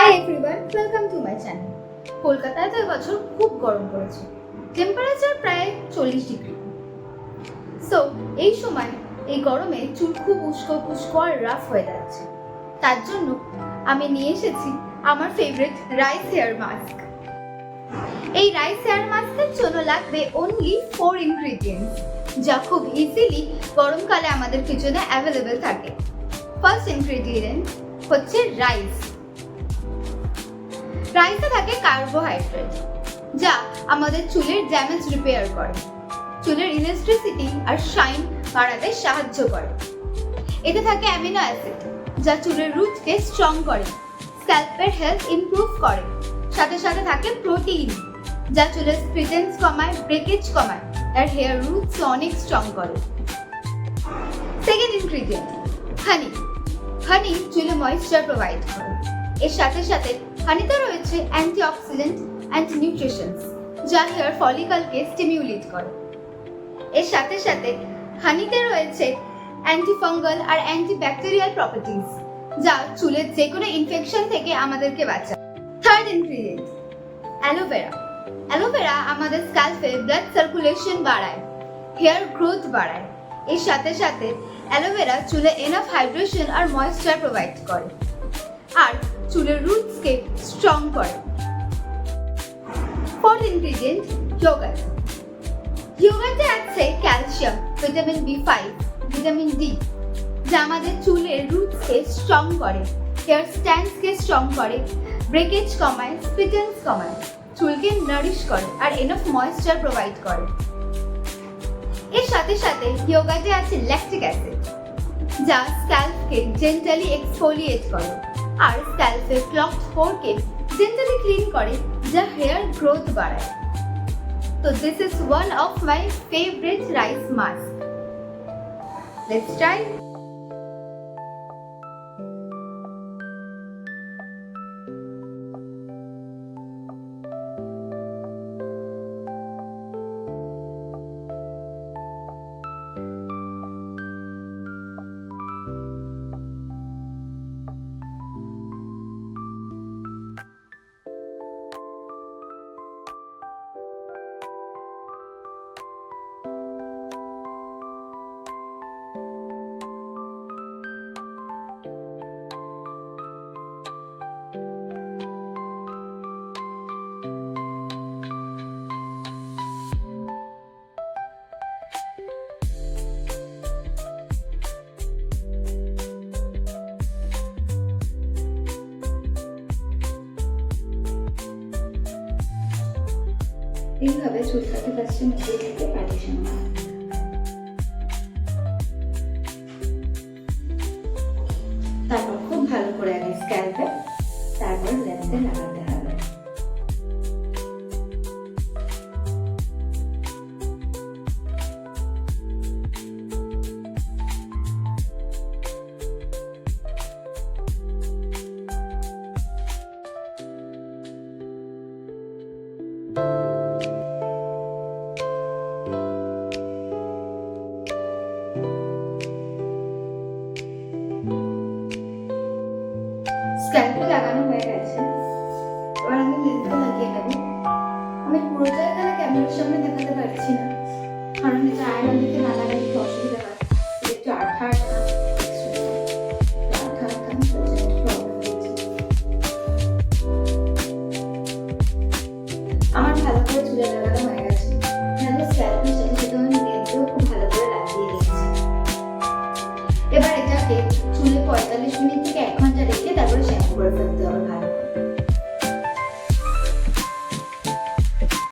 Hi everyone, welcome to my channel. কলকাতায় তো এবছর খুব গরম পড়েছে, টেম্পারেচার প্রায় 40 ডিগ্রি। সো এই সময় এই গরমে চুল খুব উস্কো পুস্কো আর রাফ হয়ে যাচ্ছে। তার জন্য আমি নিয়ে এসেছি আমার ফেভারিট রাইস হেয়ার মাস্ক। এই রাইস হেয়ার মাস্কের জন্য লাগবে অনলি 4 ইনগ্রেডিয়েন্টস, যা খুব ইজিলি গরমকালে আমাদের কিচেনে অ্যাভেলেবেল থাকে। ফার্স্ট ইনগ্রেডিয়েন্ট হচ্ছে রাইস। রাইসে থাকে কার্বোহাইড্রেট, যা আমাদের চুলের ড্যামেজ রিপেয়ার করে, চুলের ইলাস্টিসিটি আর শাইন বাড়াতে সাহায্য করে। এতে থাকে অ্যামিনো অ্যাসিড, যা চুলের রুটকে স্ট্রং করে, স্ক্যাল্পের হেলথ ইমপ্রুভ করে। সাথে সাথে থাকে প্রোটিন, যা চুলের স্প্লিটেন্স কমায়, ব্রেকেজ কমায় আর হেয়ার রুটস অনেক স্ট্রং করে। সেকেন্ড ইনগ্রেডিয়েন্ট হানি। হানি চুলে ময়েশ্চার প্রোভাইড করে। এর সাথে সাথে হানিতে রয়েছে অ্যান্টিঅক্সিডেন্ট অ্যান্ড নিউট্রিশনস, যা হেয়ার ফলিকলকে স্টিমিউলেট করে। এর সাথে সাথে হানিতে রয়েছে অ্যান্টিফাঙ্গাল আর অ্যান্টিব্যাকটেরিয়াল প্রপার্টিজ, যা চুলের যে কোনো ইনফেকশন থেকে আমাদেরকে বাঁচায়। Third ingredient aloe vera. অ্যালোভেরা আমাদের স্ক্যাল্পে ব্লাড সার্কুলেশন বাড়ায়, হেয়ার গ্রোথ বাড়ায়। এর সাথে সাথে অ্যালোভেরা চুলে এনাফ হাইড্রেশন আর ময়েশ্চার প্রোভাইড করে আর চুলের রুটসকে স্ট্রং করে। Fourth ingredient yogurt. ইয়োগার্টে আছে calcium, vitamin B5, vitamin D, যা আমাদের চুলের রুটসকে স্ট্রং করে, হেয়ার স্ট্যান্ডসকে স্ট্রং করে, ব্রেকেজ কমায়, স্প্লিটেন্স কমায়, চুলকে নারিশ করে আর এনাফ ময়েশ্চার প্রোভাইড করে। এর সাথে সাথে ইয়োগার্টে আছে ল্যাকটিক অ্যাসিড, যা স্ক্যাল্পকে জেন্টালি এক্সফোলিয়েট করে আর স্ক্যাল্পের ক্লগড পোরকে জেন্টালি ক্লিন করে, যা হেয়ার গ্রোথ বাড়ায়। তো this is one of my favourite rice mask. Let's try. এইভাবে চুলটাকে ফার্স্টে মিলিয়ে থেকে পার্টিশন করা। তারপর খুব ভালো করে আগে স্ক্যাল্পে, তারপর লেন্সে লাগাতে হবে। স্ক্যাল্পে লাগানো হয়ে গেছে, এবার আমি লেন্সে লাগিয়ে নেব। আমি পুরোটা এখানে ক্যামেরার সামনে দেখাতে পারছি না, কারণ এটা আয়রন দিকে না লাগালে একটু অসুবিধা হয়, একটু আঠা আঠা আমার ভালো করে চুলে লাগানো হয়ে গেছে। আমি স্ক্যাল্পের সাথে সাথে আমি লেন্সেও খুব ভালো করে লাগিয়ে দিয়েছি। এবার এটাকে চুলে 45 মিনিট